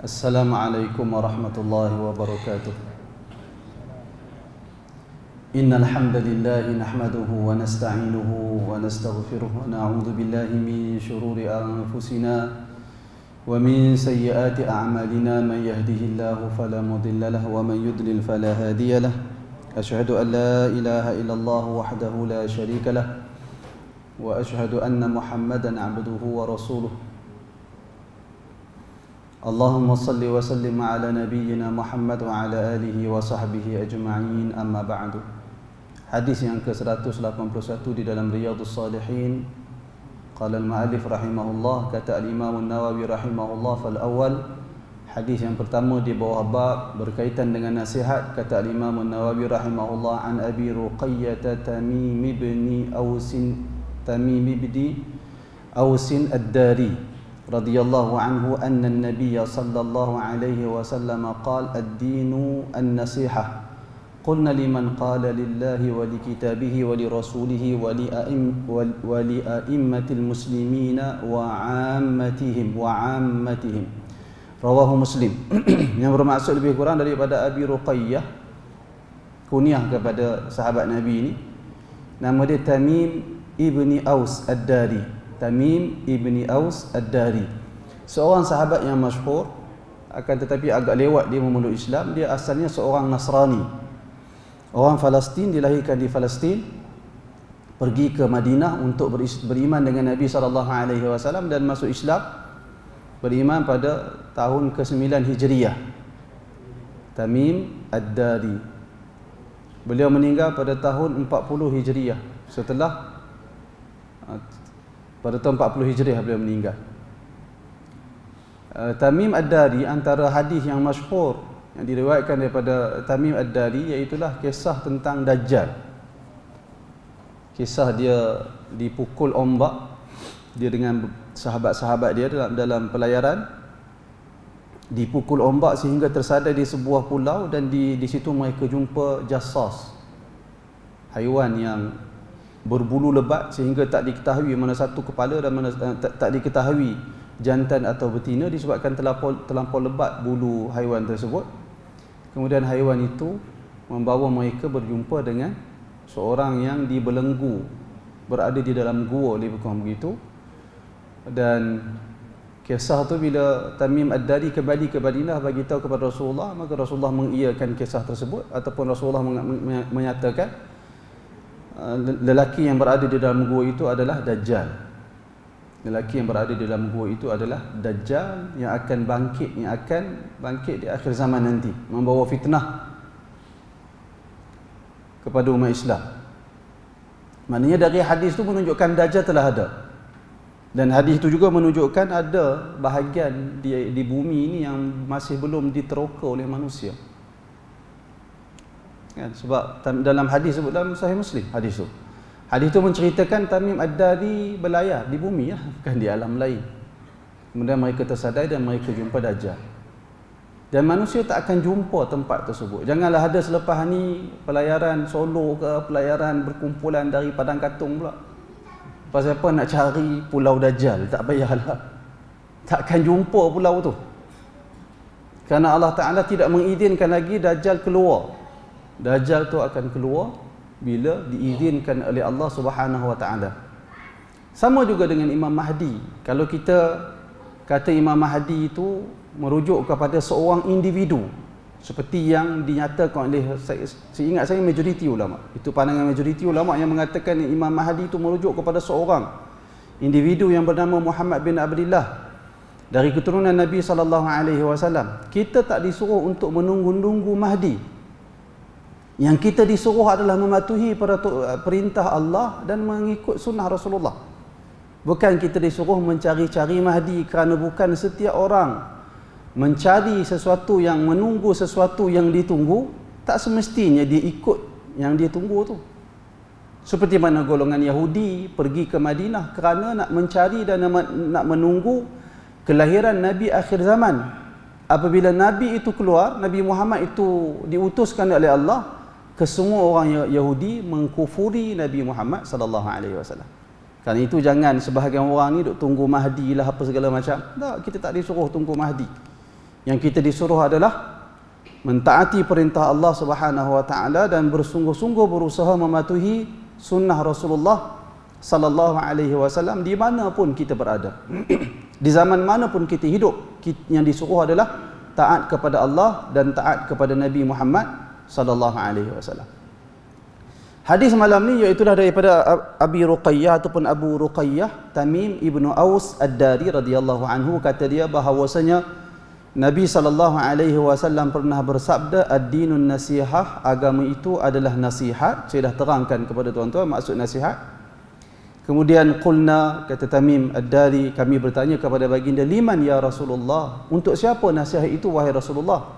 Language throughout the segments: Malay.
Assalamualaikum warahmatullahi wabarakatuh. Innal hamdalillah nahmaduhu wa nasta'inuhu wa nastaghfiruh wa na'udzu billahi min shururi anfusina wa min sayyiati a'malina man yahdihillahu fala mudilla lahu wa man yudlil fala hadiya lahu. Asyhadu an la ilaha illallah wahdahu la syarika lahu wa asyhadu anna Muhammadan 'abduhu wa rasuluh. Allahumma salli wa sallim ala nabiyyina Muhammad wa ala alihi wa sahbihi ajma'in, amma ba'du. Hadis yang ke-181 di dalam Riyadhus Shalihin. Qala al-ma'alif rahimahullah, kata al-Imam an-Nawawi rahimahullah, fal awal, hadis yang pertama di bawah bab berkaitan dengan nasihat, kata al-Imam an-Nawawi rahimahullah, an Abi Ruqayyah Tamim ibn Aus ad-Dari radhiyallahu anhu anna an-nabiy sallallahu alaihi wasallam qala ad-dinu an-nasihah. Qulna liman qala lillahi wa li kitabihi wa li rasulihi wa li a'immatil muslimina wa 'ammatihim rawahu Muslim. Yang bermaksud lebih kurang daripada Abi Ruqayyah, kunyah kepada sahabat Nabi ini, nama dia Tamim ibni Aus ad-Dari. Tamim ibni Aus ad-Dari, seorang sahabat yang masyhur, akan tetapi agak lewat dia memeluk Islam. Dia asalnya seorang Nasrani, orang Palestin, dilahirkan di Palestin, pergi ke Madinah untuk beriman dengan Nabi SAW dan masuk Islam, beriman pada tahun ke-9 Hijriyah. Tamim ad-Dari, beliau meninggal pada tahun 40 Hijriyah. Pada tahun 40 Hijriah beliau meninggal. Tamim ad-Dari, antara hadis yang masyhur yang diriwayatkan daripada Tamim ad-Dari iaitulah kisah tentang Dajjal. Kisah dia dipukul ombak, dia dengan sahabat-sahabat dia dalam pelayaran, dipukul ombak sehingga tersadar di sebuah pulau, dan di situ mereka jumpa jassas, haiwan yang berbulu lebat sehingga tak diketahui mana satu kepala dan mana tak diketahui jantan atau betina disebabkan terlampau lebat bulu haiwan tersebut. Kemudian haiwan itu membawa mereka berjumpa dengan seorang yang dibelenggu, berada di dalam gua, lebih kurang begitu. Dan kisah tu bila Tamim ad-Dari kembali ke Madinah bagi tahu kepada Rasulullah, maka Rasulullah mengiyakan kisah tersebut, ataupun Rasulullah menyatakan lelaki yang berada di dalam gua itu adalah Dajjal. Lelaki yang berada di dalam gua itu adalah Dajjal yang akan bangkit di akhir zaman nanti, membawa fitnah kepada umat Islam. Maknanya dari hadis itu menunjukkan Dajjal telah ada. Dan hadis itu juga menunjukkan ada bahagian di bumi ini yang masih belum diteroka oleh manusia. Kan, sebab dalam hadis sebut dalam Sahih Muslim, hadis itu menceritakan Tamim ad-Dari berlayar di bumi, bukan di alam lain. Kemudian mereka tersadar dan mereka jumpa Dajjal. Dan manusia tak akan jumpa tempat tersebut. Janganlah ada selepas ni pelayaran solo ke, pelayaran berkumpulan dari Padang Katung pula. Pasal apa nak cari pulau Dajjal? Tak payahlah. Tak akan jumpa pulau tu. Kerana Allah Ta'ala tidak mengizinkan lagi Dajjal keluar. Dajjal tu akan keluar bila diizinkan oleh Allah Subhanahu Wa Taala. Sama juga dengan Imam Mahdi. Kalau kita kata Imam Mahdi itu merujuk kepada seorang individu, seperti yang dinyatakan oleh, seingat saya, majoriti ulama. Itu pandangan majoriti ulama yang mengatakan Imam Mahdi itu merujuk kepada seorang individu yang bernama Muhammad bin Abdullah dari keturunan Nabi SAW. Kita tak disuruh untuk menunggu-nunggu Mahdi. Yang kita disuruh adalah mematuhi perintah Allah dan mengikut sunnah Rasulullah. Bukan kita disuruh mencari-cari Mahdi, kerana bukan setiap orang mencari sesuatu yang menunggu sesuatu yang ditunggu, tak semestinya dia ikut yang dia tunggu tu. Seperti mana golongan Yahudi pergi ke Madinah kerana nak mencari dan nak menunggu kelahiran Nabi akhir zaman. Apabila Nabi itu keluar, Nabi Muhammad itu diutuskan oleh Allah, kesemua orang Yahudi mengkufuri Nabi Muhammad sallallahu alaihi wasallam. Kerana itu jangan sebahagian orang ni duk tunggu Mahdi lah apa segala macam. Tak, kita tak disuruh tunggu Mahdi. Yang kita disuruh adalah mentaati perintah Allah Subhanahu wa taala dan bersungguh-sungguh berusaha mematuhi sunnah Rasulullah sallallahu alaihi wasallam di mana pun kita berada. Di zaman mana pun kita hidup, yang disuruh adalah taat kepada Allah dan taat kepada Nabi Muhammad sallallahu alaihi wasallam. Hadis malam ni iaitu daripada Abi Ruqayyah ataupun Abu Ruqayyah Tamim ibnu Aus Ad-Dari radhiyallahu anhu, kata dia bahawasanya Nabi sallallahu alaihi wasallam pernah bersabda, ad-dinun nasihah, agama itu adalah nasihat. Saya dah terangkan kepada tuan-tuan maksud nasihat. Kemudian qulna, kata Tamim Ad-Dari, kami bertanya kepada baginda, liman ya Rasulullah, untuk siapa nasihat itu wahai Rasulullah?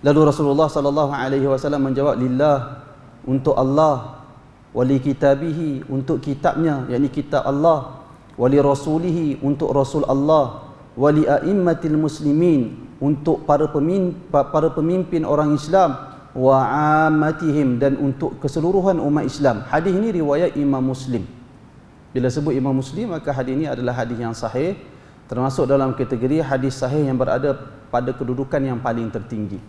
Lalu Rasulullah sallallahu alaihi wasallam menjawab, lillah, untuk Allah, wali kitabihi, untuk kitabnya, yakni kitab Allah, wali rasulihi, untuk rasul Allah, wali a'immatil muslimin, untuk para pemimpin orang Islam, wa ammatihim, dan untuk keseluruhan umat Islam. Hadis ini riwayat Imam Muslim. Bila sebut Imam Muslim, maka hadis ini adalah hadis yang sahih, termasuk dalam kategori hadis sahih yang berada pada kedudukan yang paling tertinggi.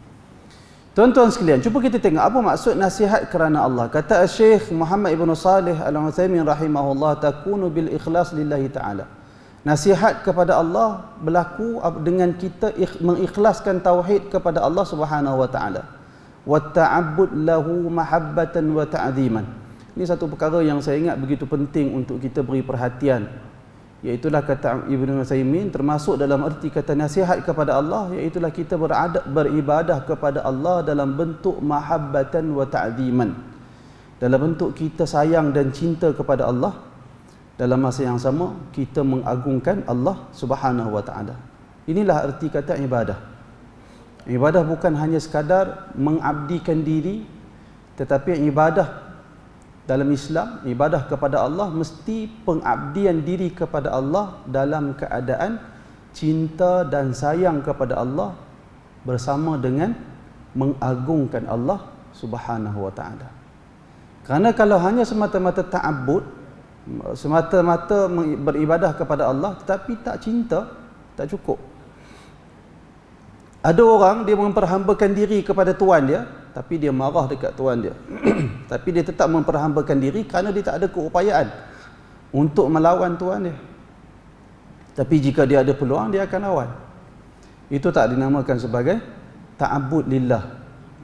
Tuan-tuan sekalian, cuba kita tengok apa maksud nasihat kerana Allah. Kata Syekh Muhammad ibn Salih Al-Utsaimin rahimahullah, takunu bil ikhlas lillahi ta'ala. Nasihat kepada Allah berlaku dengan kita mengikhlaskan tauhid kepada Allah Subhanahu wa taala. Wa ta'abbud lahu mahabbatan wa ta'ziman. Ini satu perkara yang saya ingat begitu penting untuk kita beri perhatian. Iaitulah kata Ibnu Utsaimin, termasuk dalam erti kata nasihat kepada Allah, iaitulah kita beribadah kepada Allah dalam bentuk mahabbatan wa ta'ziman, dalam bentuk kita sayang dan cinta kepada Allah. Dalam masa yang sama kita mengagungkan Allah Subhanahu wa taala. Inilah erti kata ibadah. Ibadah bukan hanya sekadar mengabdikan diri, tetapi ibadah dalam Islam, ibadah kepada Allah mesti pengabdian diri kepada Allah dalam keadaan cinta dan sayang kepada Allah bersama dengan mengagungkan Allah Subhanahu wa taala. Kerana kalau hanya semata-mata ta'abbud, semata-mata beribadah kepada Allah tetapi tak cinta, tak cukup. Ada orang dia memperhambakan diri kepada tuan dia, tapi dia marah dekat tuan dia. Tapi dia tetap memperhambakan diri kerana dia tak ada keupayaan untuk melawan tuan dia. Tapi jika dia ada peluang, dia akan lawan. Itu tak dinamakan sebagai ta'abbud lillah,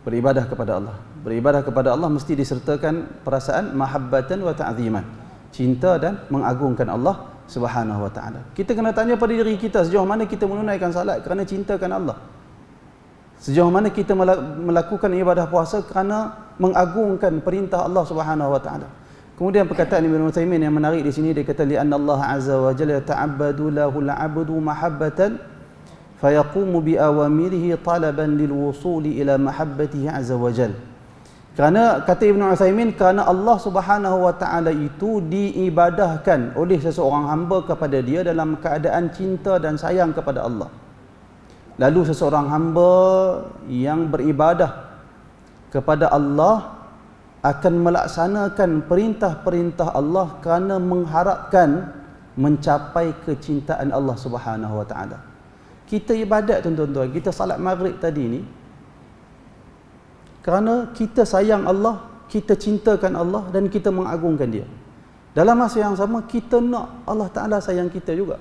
beribadah kepada Allah. Beribadah kepada Allah mesti disertakan perasaan mahabbatan wa ta'ziman, cinta dan mengagungkan Allah Subhanahu wa taala. Kita kena tanya pada diri kita, sejauh mana kita menunaikan salat kerana cintakan Allah. Sejauh mana kita melakukan ibadah puasa kerana mengagungkan perintah Allah Subhanahu wa taala. Kemudian perkataan Ibnu Utsaimin yang menarik di sini, dia kata li anna Allah azza wa jalla ta'abbadu lahu al-'abdu mahabbatan fayaqumu bi awamirihi talaban lil wusuli ila mahabbatihi azza wa jalla. Kerana kata Ibnu Utsaimin, kerana Allah Subhanahu wa taala itu diibadahkan oleh seseorang hamba kepada dia dalam keadaan cinta dan sayang kepada Allah. Lalu seseorang hamba yang beribadah kepada Allah akan melaksanakan perintah-perintah Allah kerana mengharapkan mencapai kecintaan Allah Subhanahu wa taala. Kita ibadat tuan-tuan, kita salat maghrib tadi ni kerana kita sayang Allah, kita cintakan Allah dan kita mengagungkan dia. Dalam masa yang sama kita nak Allah Taala sayang kita juga.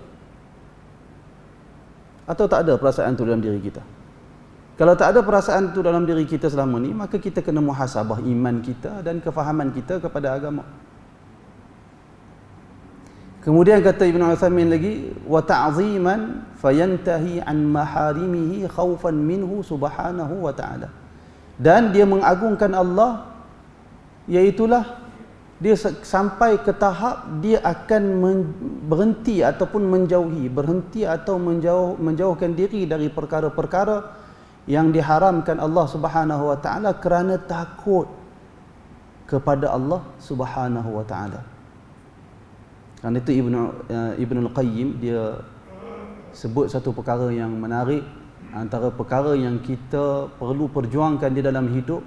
Atau tak ada perasaan itu dalam diri kita? Kalau tak ada perasaan itu dalam diri kita selama ni, maka kita kena muhasabah iman kita dan kefahaman kita kepada agama. Kemudian kata Ibnu Utsaimin lagi, wa ta'ziman fayantahi an maharimihi khaufan minhu subhanahu wa ta'ala. Dan dia mengagungkan Allah, iaitulah dia sampai ke tahap dia akan berhenti ataupun berhenti atau menjauhkan diri dari perkara-perkara yang diharamkan Allah Subhanahu wa taala kerana takut kepada Allah Subhanahu wa taala. Kerana itu Ibnul Qayyim dia sebut satu perkara yang menarik, antara perkara yang kita perlu perjuangkan di dalam hidup,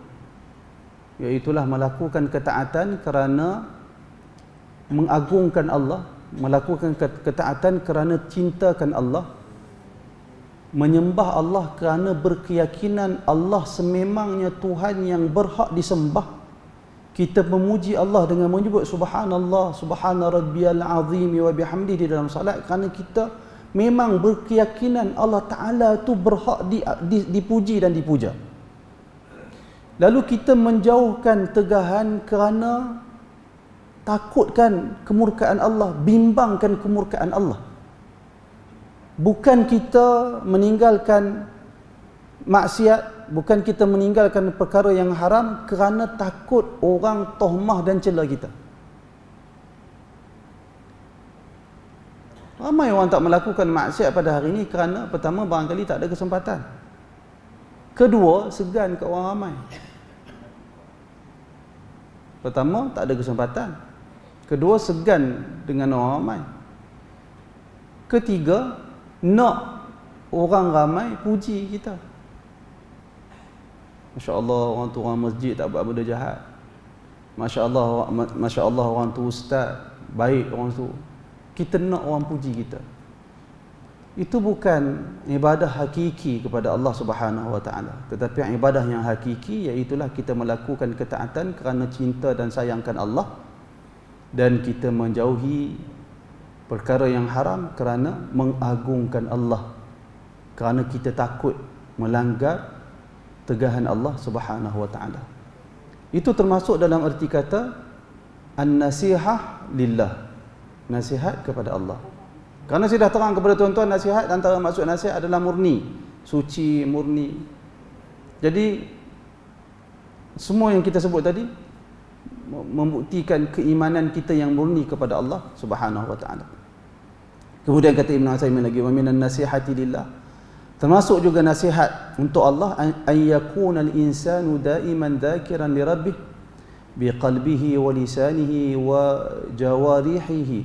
iaitulah melakukan ketaatan kerana mengagungkan Allah, melakukan ketaatan kerana cintakan Allah, menyembah Allah kerana berkeyakinan Allah sememangnya Tuhan yang berhak disembah. Kita memuji Allah dengan menyebut subhanallah, subhana rabbiyal azim wa bihamdihi di dalam salat kerana kita memang berkeyakinan Allah Ta'ala tu berhak dipuji dan dipuja. Lalu kita menjauhkan tegahan kerana takutkan kemurkaan Allah, bimbangkan kemurkaan Allah. Bukan kita meninggalkan maksiat, bukan kita meninggalkan perkara yang haram kerana takut orang tohmah dan cela kita. Ramai orang tak melakukan maksiat pada hari ini kerana pertama, barangkali tak ada kesempatan. Kedua, segan ke orang ramai. Pertama, tak ada kesempatan. Kedua, segan dengan orang ramai. Ketiga, nak orang ramai puji kita. Masya Allah, orang tu orang masjid tak buat benda jahat. Masya Allah orang tu ustaz, baik orang tu. Kita nak orang puji kita. Itu bukan ibadah hakiki kepada Allah Subhanahu Wa Taala, tetapi ibadah yang hakiki iaitulah kita melakukan ketaatan kerana cinta dan sayangkan Allah, dan kita menjauhi perkara yang haram kerana mengagungkan Allah, kerana kita takut melanggar tegahan Allah Subhanahu Wa Taala. Itu termasuk dalam erti kata an-nasihah lillah, nasihat kepada Allah. Kerana saya dah terang kepada tuan-tuan, nasihat, antara maksud nasihat adalah murni, suci, murni. Jadi semua yang kita sebut tadi membuktikan keimanan kita yang murni kepada Allah Subhanahu Wa Taala. Kemudian kata Ibn Utsaimin lagi, wa minan nasihati lillah, termasuk juga nasihat untuk Allah, an yakuna al-insanu daiman dzakiran li rabbih biqalbihi wa lisanihi wa jawarihihi,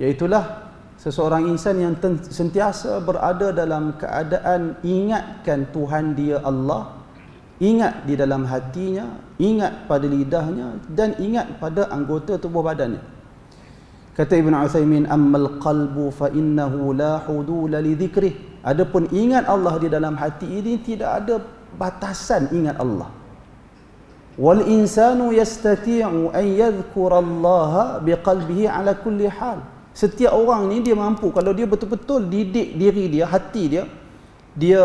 iaitulah seseorang insan yang sentiasa berada dalam keadaan ingatkan Tuhan dia Allah, ingat di dalam hatinya, ingat pada lidahnya, dan ingat pada anggota tubuh badannya. Kata Ibn Utsaimin, ammal qalbu fa innahu la hudula li dhikrih, adapun ingat Allah di dalam hati ini tidak ada batasan ingat Allah. Wal insanu yastati'u an yadhkura Allah biqalbihi ala kulli hal, setiap orang ni dia mampu, kalau dia betul-betul didik diri dia, hati dia, dia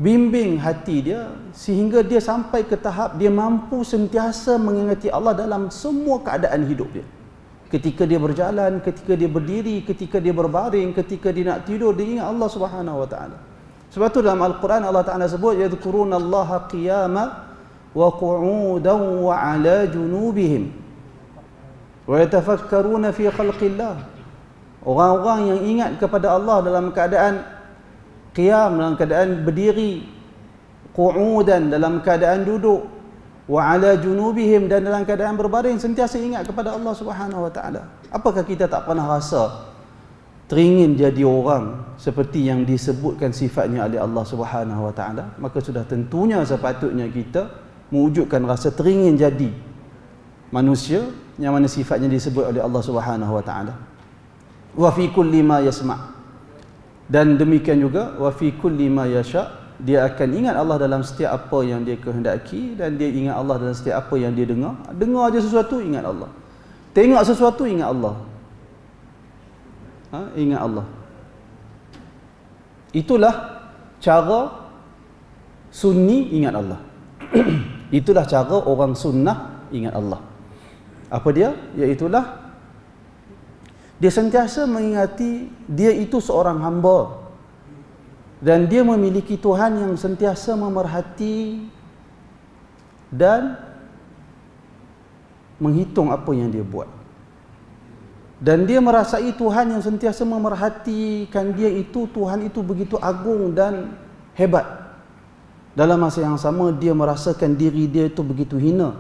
bimbing hati dia sehingga dia sampai ke tahap dia mampu sentiasa mengingati Allah dalam semua keadaan hidup dia. Ketika dia berjalan, ketika dia berdiri, ketika dia berbaring, ketika dia nak tidur, dia ingat Allah Subhanahu Wa Taala. Sebab tu dalam Al-Quran Allah Taala sebut yadhkurunallaha qiyama wa qu'udan wa 'ala junubihim wa yatafakkaruna fi khalqillah. Orang-orang yang ingat kepada Allah dalam keadaan qiyam, dalam keadaan berdiri, qu'udan, dalam keadaan duduk, wa ala junubihim, dan dalam keadaan berbaring, sentiasa ingat kepada Allah Subhanahu Wa Taala. Apakah kita tak pernah rasa teringin jadi orang seperti yang disebutkan sifatnya oleh Allah Subhanahu Wa Taala? Maka sudah tentunya sepatutnya kita mewujudkan rasa teringin jadi manusia yang mana sifatnya disebut oleh Allah Subhanahu Wa Taala. Wa fi kulli ma yasma', dan demikian juga wa fi kulli ma yasha', dia akan ingat Allah dalam setiap apa yang dia kehendaki, dan dia ingat Allah dalam setiap apa yang dia dengar. Dengar aja sesuatu, ingat Allah. Tengok sesuatu, ingat Allah. Ingat Allah. Itulah cara sunni ingat Allah. Itulah cara orang sunnah ingat Allah. Apa dia? Iaitulah dia sentiasa mengingati dia itu seorang hamba, dan dia memiliki Tuhan yang sentiasa memerhati dan menghitung apa yang dia buat. Dan dia merasai Tuhan yang sentiasa memerhatikan dia itu, Tuhan itu begitu agung dan hebat. Dalam masa yang sama dia merasakan diri dia itu begitu hina,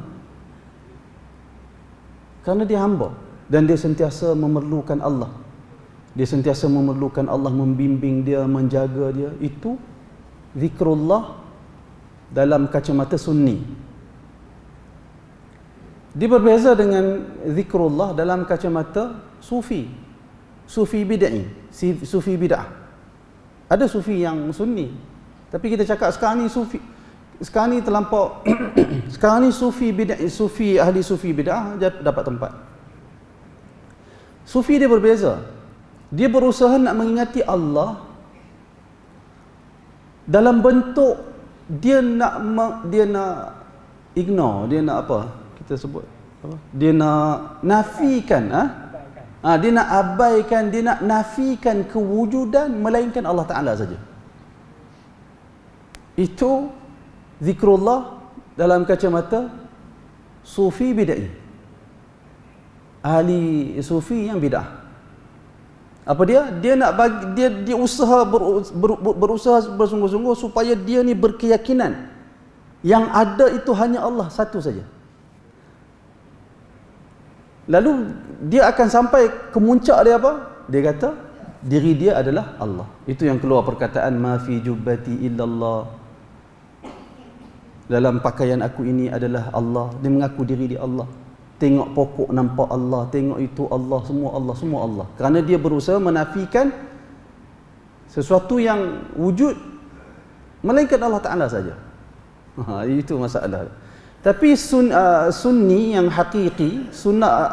kerana dia hamba, dan dia sentiasa memerlukan Allah. Dia sentiasa memerlukan Allah membimbing dia, menjaga dia. Itu zikrullah dalam kacamata sunni. Dia berbeza dengan zikrullah dalam kacamata sufi, sufi bid'ah. Ada sufi yang sunni. Tapi kita cakap sekarang ni sufi, sekarang ni terlampau sekarang ni sufi bid'ah, sufi ahli sufi bid'ah dapat tempat. Sufi dia berbeza. Dia berusaha nak mengingati Allah dalam bentuk dia nak ignore, dia nak apa? Kita sebut apa? Dia nak nafikan, dia nak abaikan, dia nak nafikan kewujudan melainkan Allah Taala saja. Itu zikrullah dalam kacamata sufi bid'ah. Ahli sufi yang bid'ah. Apa dia? Dia nak bagi, dia usaha berusaha bersungguh-sungguh supaya dia ni berkeyakinan yang ada itu hanya Allah satu saja. Lalu dia akan sampai ke muncak dia apa? Dia kata diri dia adalah Allah. Itu yang keluar perkataan ma fi jubbati illallah. Dalam pakaian aku ini adalah Allah. Dia mengaku diri dia Allah. Tengok pokok nampak Allah, tengok itu Allah, semua Allah, semua Allah. Kerana dia berusaha menafikan sesuatu yang wujud melainkan Allah Ta'ala saja. Itu masalah. Tapi sunni yang hakiki,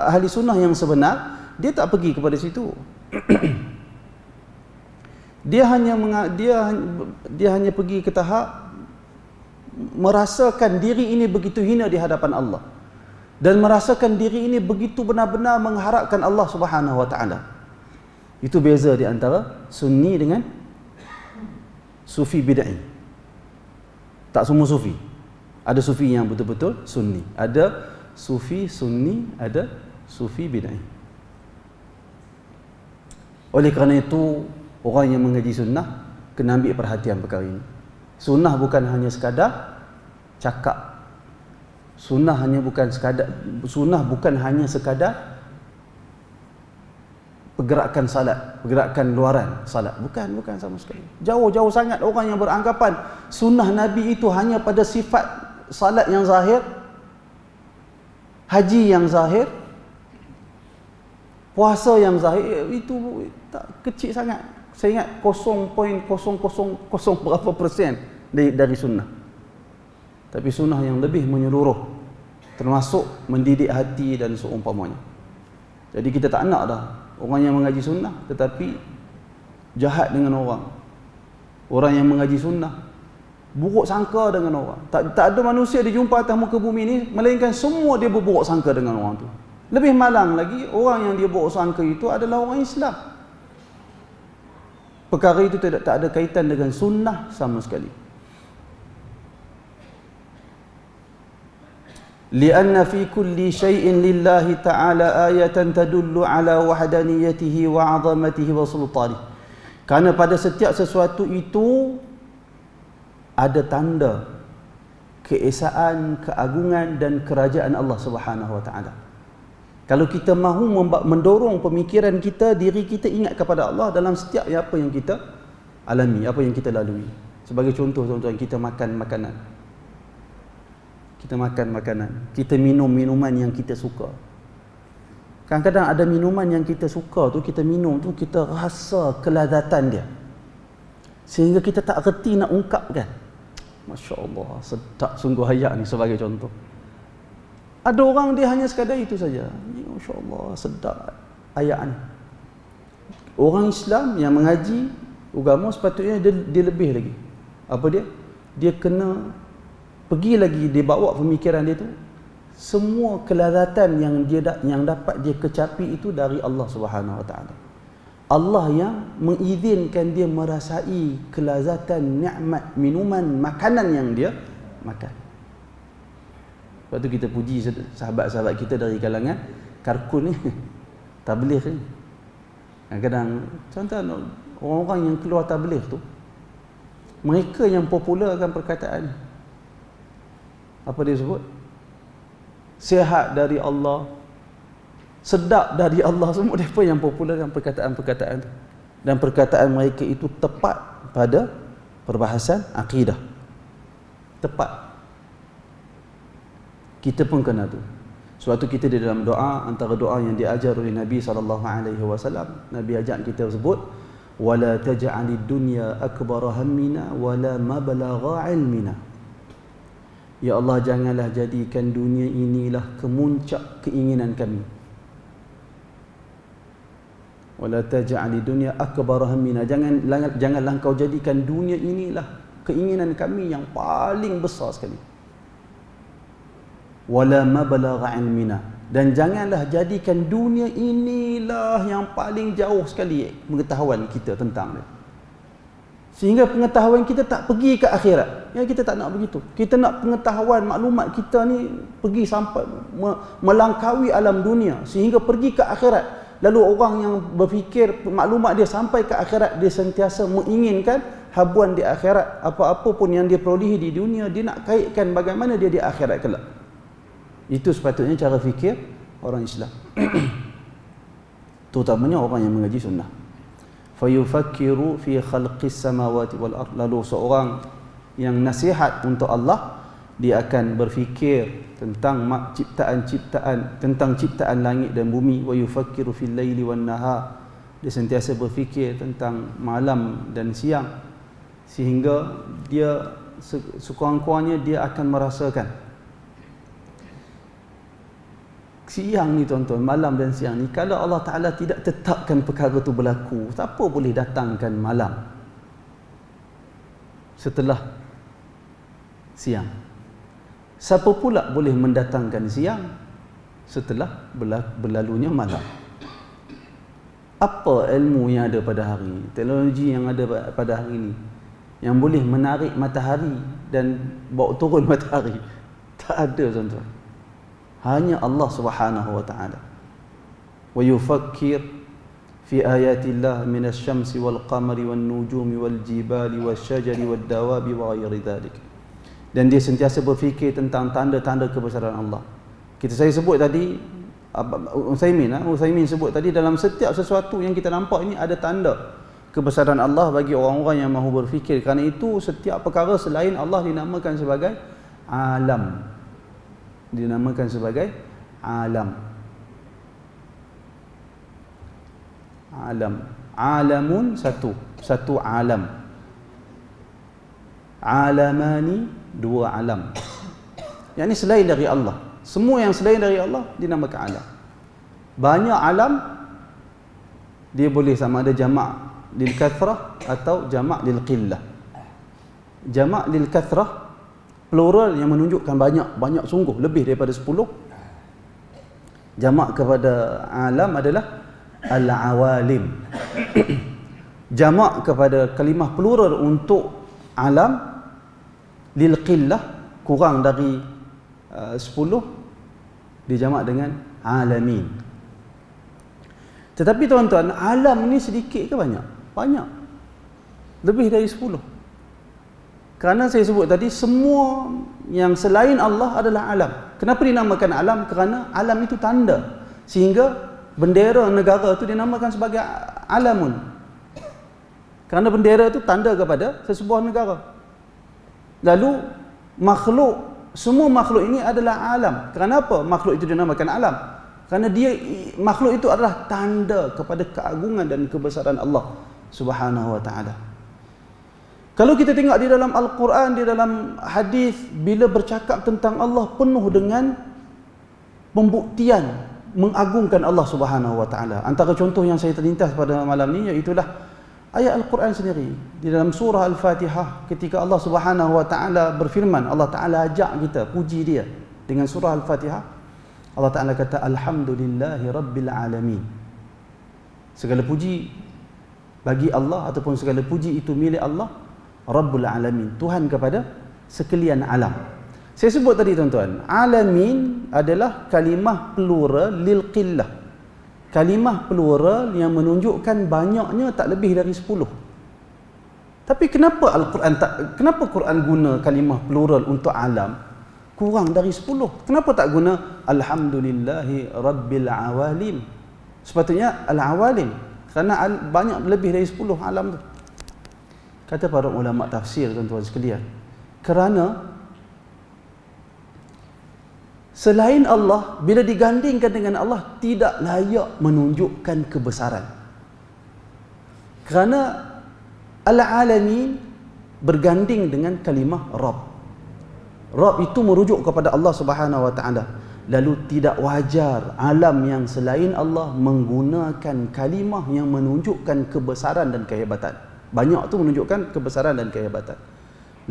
ahli sunnah yang sebenar, dia tak pergi kepada situ. Dia hanya pergi ke tahap merasakan diri ini begitu hina di hadapan Allah. Dan merasakan diri ini begitu benar-benar mengharapkan Allah Subhanahu wa taala. Itu beza di antara sunni dengan sufi bid'ah. Tak semua sufi. Ada sufi yang betul-betul sunni, ada sufi sunni, ada sufi bid'ah. Oleh kerana itu, orang yang mengaji sunnah kena ambil perhatian perkara ini. Sunnah bukan hanya sekadar cakap. Sunnah bukan hanya sekadar pergerakan salat, pergerakan luaran salat. Bukan sama sekali. Jauh-jauh sangat orang yang beranggapan sunnah Nabi itu hanya pada sifat salat yang zahir, haji yang zahir, puasa yang zahir. Itu tak kecil sangat. Saya ingat 0.000 berapa persen dari sunnah. Tapi sunnah yang lebih menyeluruh, termasuk mendidik hati dan seumpamanya. Jadi kita tak nak dah orang yang mengaji sunnah tetapi jahat dengan orang. Orang yang mengaji sunnah buruk sangka dengan orang. Tak ada manusia dijumpa atas muka bumi ni melainkan semua dia berburuk sangka dengan orang tu. Lebih malang lagi, orang yang dia buruk sangka itu adalah orang Islam. Perkara itu tak ada kaitan dengan sunnah sama sekali. لأن في كل شيء لله تعالى آية تدل على وحدانيته وعظمته وسلطانه. Karena pada setiap sesuatu itu ada tanda keesaan, keagungan dan kerajaan Allah Subhanahu wa taala. Kalau kita mahu mendorong pemikiran kita, diri kita ingat kepada Allah dalam setiap apa yang kita alami, apa yang kita lalui. Sebagai contoh, tuan-tuan, kita makan makanan. Kita makan makanan, kita minum minuman yang kita suka. Kadang-kadang ada minuman yang kita suka tu, kita minum tu, kita rasa kelazatan dia sehingga kita tak reti nak ungkapkan. Masya Allah, sedap sungguh ayat ni sebagai contoh. Ada orang dia hanya sekadar itu saja. Masya Allah, sedap ayat ni. Orang Islam yang mengaji agama sepatutnya dia lebih lagi. Apa dia? Dia kena pergi lagi, dia bawa pemikiran dia tu, semua kelazatan yang dapat dia kecapi itu dari Allah Subhanahu wa taala. Allah yang mengizinkan dia merasai kelazatan nikmat minuman makanan yang dia makan. Lepas tu kita puji sahabat-sahabat kita dari kalangan karkun ni, tabligh ni. Kadang-kadang contoh orang-orang yang keluar tabligh tu, mereka yang popularkan perkataan ni. Apa dia sebut? Sihat dari Allah, sedap dari Allah, semua mereka yang popularkan perkataan-perkataan itu. Dan perkataan mereka itu tepat pada perbahasan akidah. Tepat. Kita pun kena tu. Suatu kita di dalam doa, antara doa yang diajar oleh Nabi SAW, Nabi ajak kita sebut wala taj'alid dunya akbara hammina wala mablagha ilmina. Ya Allah, janganlah jadikan dunia inilah kemuncak keinginan kami. Wala taj'alid dunya akbara hammina, janganlah engkau jadikan dunia inilah keinginan kami yang paling besar sekali. Wala mablagha ilmina, dan janganlah jadikan dunia inilah yang paling jauh sekali pengetahuan kita tentang dia, sehingga pengetahuan kita tak pergi ke akhirat. Ya, kita tak nak begitu. Kita nak pengetahuan, maklumat kita ni pergi sampai melangkaui alam dunia sehingga pergi ke akhirat. Lalu orang yang berfikir maklumat dia sampai ke akhirat, dia sentiasa menginginkan habuan di akhirat. Apa-apa pun yang dia perolehi di dunia, dia nak kaitkan bagaimana dia di akhirat kelak. Itu sepatutnya cara fikir orang Islam. Terutamanya orang yang mengaji sunnah. Fayufakkiru fi khalqis samawati wal ard. Lalu seorang yang nasihat untuk Allah, dia akan berfikir tentang ciptaan-ciptaan, tentang ciptaan langit dan bumi. Wa yufakkiru fil laili wan nahar. Dia sentiasa berfikir tentang malam dan siang, sehingga dia sekurang-kurangnya dia akan merasakan siang ni, tuan-tuan, malam dan siang ni, kalau Allah Ta'ala tidak tetapkan perkara tu berlaku, siapa boleh datangkan malam setelah siang? Siapa pula boleh mendatangkan siang setelah berlalunya malam? Apa ilmu yang ada pada hari ini, teknologi yang ada pada hari ini, yang boleh menarik matahari dan bawa turun matahari? Tak ada, tuan-tuan. Hanya Allah Subhanahu wa ta'ala. Wa yufakkir fi ayatillah minas syamsi wal qamari wan nujumi wal jibali wasyajari wad dawabi wa ghairi dhalik. Dan dia sentiasa berfikir tentang tanda-tanda kebesaran Allah. Saya sebut tadi, Utsaimin sebut tadi, dalam setiap sesuatu yang kita nampak ini ada tanda kebesaran Allah bagi orang-orang yang mahu berfikir. Kerana itu setiap perkara selain Allah dinamakan sebagai alam. Dinamakan sebagai alam. Alam. Alamun satu alam. Alamani, dua alam. Yang ini selain dari Allah. Semua yang selain dari Allah dinamakan alam. Banyak alam, dia boleh sama ada jamak lil kathrah atau jamak lil qillah. Jamak lil kathrah, plural yang menunjukkan banyak sungguh, lebih daripada 10. Jamak kepada alam adalah al-awalim. Jamak kepada kalimah plural untuk alam lil qillah, kurang dari 10, dijamak dengan alamin. Tetapi tuan-tuan, alam ni sedikit ke banyak? Banyak. Lebih dari 10. Kerana saya sebut tadi, semua yang selain Allah adalah alam. Kenapa dinamakan alam? Kerana alam itu tanda, sehingga bendera negara itu dinamakan sebagai alamun. Kerana bendera itu tanda kepada sesebuah negara. Lalu semua makhluk ini adalah alam. Kenapa apa makhluk itu dinamakan alam? Kerana makhluk itu adalah tanda kepada keagungan dan kebesaran Allah Subhanahu wa ta'ala. Kalau kita tengok di dalam Al-Quran, di dalam hadis, bila bercakap tentang Allah, penuh dengan pembuktian mengagungkan Allah Subhanahu wa ta'ala. Antara contoh yang saya terlintas pada malam ni, iaitulah ayat Al-Quran sendiri. Di dalam surah Al-Fatihah, ketika Allah Subhanahu wa ta'ala berfirman, Allah Ta'ala ajak kita puji dia dengan surah Al-Fatihah. Allah Ta'ala kata, Alhamdulillahi Rabbil Alamin. Segala puji bagi Allah, ataupun segala puji itu milik Allah, Rabbul Alamin, Tuhan kepada sekalian alam. Saya sebut tadi, tuan-tuan, alamin adalah kalimah plural lil qillah. Kalimah plural yang menunjukkan banyaknya, tak lebih dari 10. Tapi kenapa kenapa Quran guna kalimah plural untuk alam kurang dari 10? Kenapa tak guna Alhamdulillahi Rabbil Awalim? Sepatutnya al-awalim, kerana banyak lebih dari 10 alam tu. Kata para ulama tafsir, tuan-tuan sekalian, kerana selain Allah, bila digandingkan dengan Allah, tidak layak menunjukkan kebesaran. Kerana al-alamin berganding dengan kalimah Rabb. Rabb itu merujuk kepada Allah Subhanahu wa taala. Lalu tidak wajar alam yang selain Allah menggunakan kalimah yang menunjukkan kebesaran dan kehebatan. Banyak tu menunjukkan kebesaran dan kehebatan.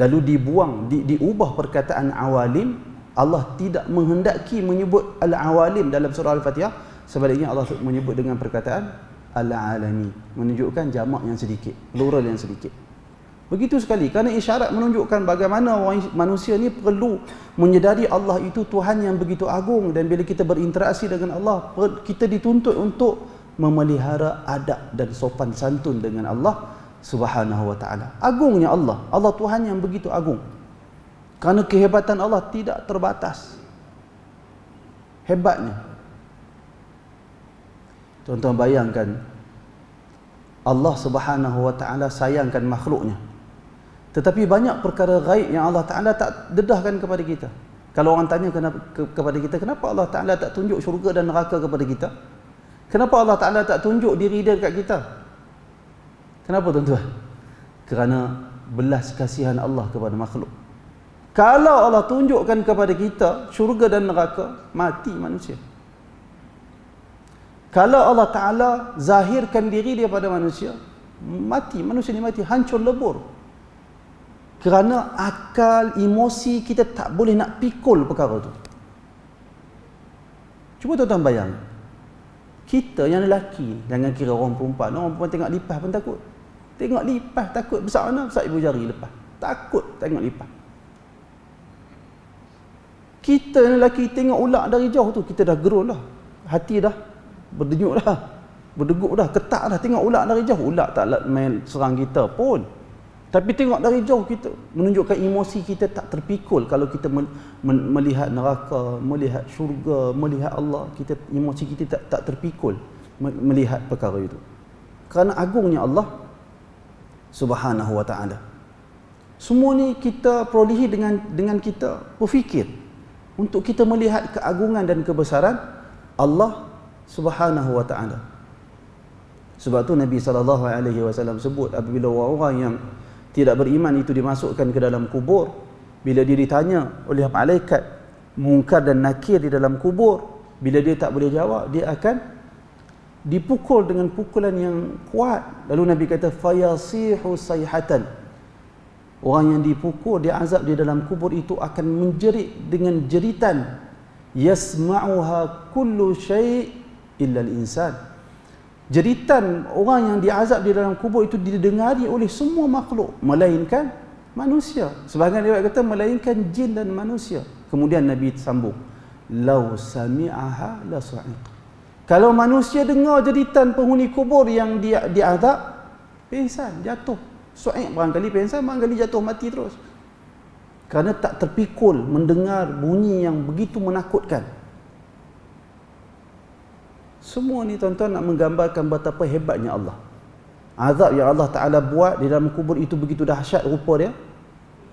Lalu dibuang, diubah perkataan awalim. Allah tidak menghendaki menyebut al-awalim dalam surah Al-Fatihah. Sebaliknya Allah menyebut dengan perkataan al-alami, menunjukkan jamak yang sedikit, plural yang sedikit. Begitu sekali, kerana isyarat menunjukkan bagaimana manusia ni perlu menyedari Allah itu Tuhan yang begitu agung, dan bila kita berinteraksi dengan Allah, kita dituntut untuk memelihara adab dan sopan santun dengan Allah Subhanahu wa taala. Agungnya Allah, Allah Tuhan yang begitu agung. Kerana kehebatan Allah tidak terbatas. Hebatnya. Tuan-tuan bayangkan, Allah Subhanahu wa taala sayangkan makhluknya. Tetapi banyak perkara gaib yang Allah Ta'ala tak dedahkan kepada kita. Kalau orang tanya kepada kita, kenapa Allah Ta'ala tak tunjuk syurga dan neraka kepada kita? Kenapa Allah Ta'ala tak tunjuk diri dia dekat kita? Kenapa tuan-tuan? Kerana belas kasihan Allah kepada makhluk. Kalau Allah tunjukkan kepada kita syurga dan neraka, mati manusia. Kalau Allah Ta'ala zahirkan diri dia pada manusia, mati, manusia ni mati, hancur lebur. Kerana akal, emosi kita tak boleh nak pikul perkara tu. Cuba tuan-tuan bayang, kita yang lelaki, jangan kira orang perempuan tengok lipas pun takut. Tengok lipas takut, besar mana? Besar ibu jari lepas. Takut tengok lipas. Kita yang lelaki tengok ular dari jauh tu, kita dah gerun dah. Hati dah berdenyut dah. Berdeguk dah, ketak dah tengok ular dari jauh. Ular tak main serang kita pun. Tapi tengok dari jauh kita, menunjukkan emosi kita tak terpikul. Kalau kita melihat neraka, melihat syurga, melihat Allah, kita emosi kita tak terpikul melihat perkara itu. Kerana agungnya Allah Subhanahu wa taala. Semua ni kita perolehi dengan kita berfikir untuk kita melihat keagungan dan kebesaran Allah Subhanahu wa taala. Sebab tu Nabi SAW sebut, apabila orang yang tidak beriman itu dimasukkan ke dalam kubur, bila dia ditanya oleh malaikat Munkar dan Nakir di dalam kubur, bila dia tak boleh jawab, dia akan dipukul dengan pukulan yang kuat. Lalu Nabi kata fayasihu sayhatan. Orang yang dipukul, dia azab di dalam kubur itu akan menjerit dengan jeritan, yasma'uha kullu syai' illa al-insan. Jeritan orang yang diazab di dalam kubur itu didengari oleh semua makhluk, melainkan manusia. Sebahagian riwayat kata melainkan jin dan manusia. Kemudian Nabi sambung, lau sami'aha la sa'iq. Kalau manusia dengar jeritan penghuni kubur yang diazab, pingsan, jatuh. Sa'iq barangkali pingsan, barangkali jatuh mati terus. Kerana tak terpikul mendengar bunyi yang begitu menakutkan. Semua ni tuan-tuan nak menggambarkan betapa hebatnya Allah. Azab yang Allah Ta'ala buat di dalam kubur itu begitu dahsyat rupa dia.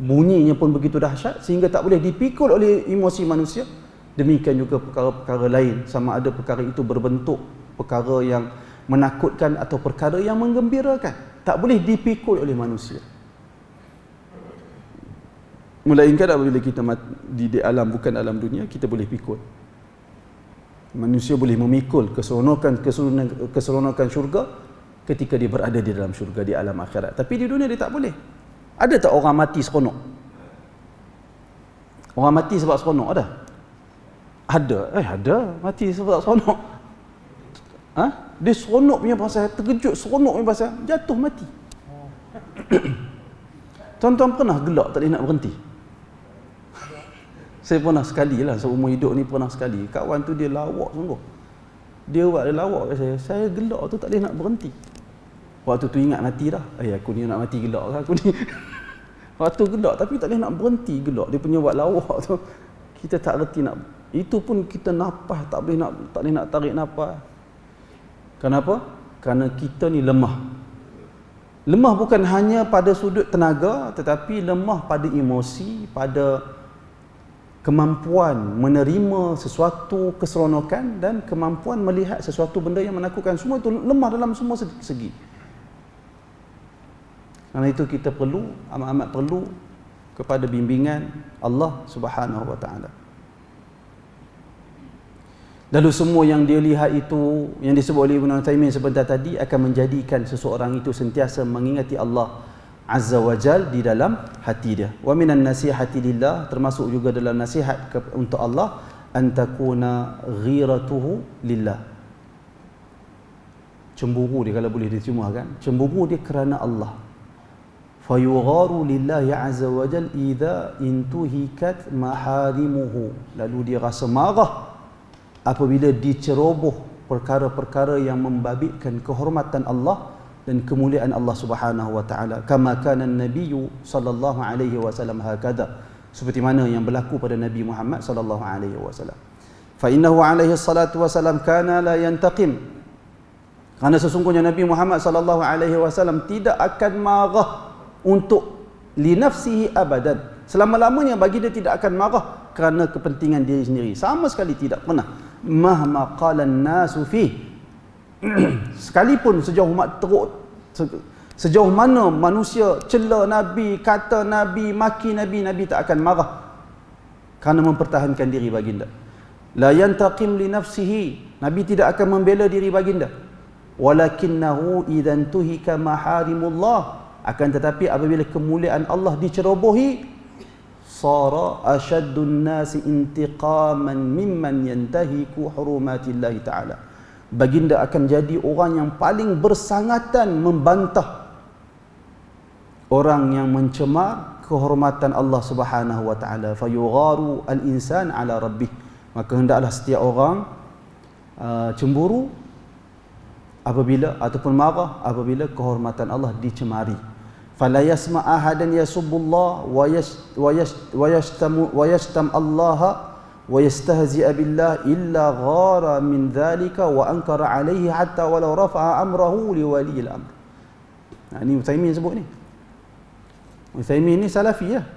Bunyinya pun begitu dahsyat sehingga tak boleh dipikul oleh emosi manusia. Demikian juga perkara-perkara lain, sama ada perkara itu berbentuk perkara yang menakutkan atau perkara yang menggembirakan, tak boleh dipikul oleh manusia. Melainkan apabila kita di alam, bukan alam dunia, kita boleh pikul. Manusia boleh memikul keseronokan syurga ketika dia berada di dalam syurga di alam akhirat. Tapi di dunia dia tak boleh. Ada tak orang mati seronok? Orang mati sebab seronok ada? Ada. Ada mati sebab seronok. Dia seronok punya pasal, terkejut seronok punya pasal, jatuh mati. Tuan-tuan pernah gelak tak boleh nak berhenti? Saya pernah sekali lah, seumur hidup ni pernah sekali. Kawan tu dia lawak sungguh. Dia buat dia lawak kat saya. Saya gelak tu tak boleh nak berhenti. Waktu tu ingat mati dah. Aku ni nak mati gelak lah aku ni. Waktu gelak tapi tak boleh nak berhenti gelak. Dia punya buat lawak tu. Kita tak reti nak. Itu pun kita nafas tak boleh nak tarik nafas. Kenapa? Kerana kita ni lemah. Lemah bukan hanya pada sudut tenaga, tetapi lemah pada emosi, pada kemampuan menerima sesuatu keseronokan dan kemampuan melihat sesuatu benda yang menakutkan. Semua itu lemah dalam semua segi. Karena itu kita perlu, amat-amat perlu kepada bimbingan Allah Subhanahu wa taala. Lalu semua yang dia lihat itu, yang disebut oleh Ibn Uthaymin sebentar tadi, akan menjadikan seseorang itu sentiasa mengingati Allah Azza wa Jal di dalam hati dia. Wa minan nasihati lillah, termasuk juga dalam nasihat untuk Allah, an takuna ghiratuhu lillah. Cemburu dia, kalau boleh diterjemahkan, cemburu dia kerana Allah. Fayugharu lillahi azza wa jal idza intuhikat maharimuhu. Lalu dia rasa marah apabila diceroboh perkara-perkara yang membabitkan kehormatan Allah dan kemuliaan Allah Subhanahu wa taala. Kama kana an-nabiyyu sallallahu alaihi wasallam hakadha, seperti mana yang berlaku pada Nabi Muhammad sallallahu alaihi wasallam. Fa innahu alaihi salatu wasallam kana la yantaqim, kerana sesungguhnya Nabi Muhammad sallallahu alaihi wasallam tidak akan marah untuk li nafsihi abadan, selama-lamanya bagi dia tidak akan marah kerana kepentingan diri sendiri, sama sekali tidak pernah. Mahma qala an-nasu fi, sekalipun sejauh mana manusia cela Nabi, kata Nabi, maki Nabi, Nabi tak akan marah kerana mempertahankan diri baginda. La yantaqim li nafsihi, Nabi tidak akan membela diri baginda. Walakinnahu idzan tuhika maharimullah, akan tetapi apabila kemuliaan Allah dicerobohi, sara ashaddun nasi intiqaman mimman yantahiku hurumatillahi ta'ala, baginda akan jadi orang yang paling bersangatan membantah orang yang mencemar kehormatan Allah Subhanahu wa taala. Fayugharu al-insan ala rabbih, maka hendaklah setiap orang cemburu apabila ataupun marah apabila kehormatan Allah dicemari. Fala yasma ahadan yasubbullah wa yashtam Allah wa yastahzi billah illa ghara min dhalika wa ankara alaihi hatta walau rafa'a amrahu li wali al-amr. Ini Uthaymin sebut ni. Uthaymin ni salafi lah.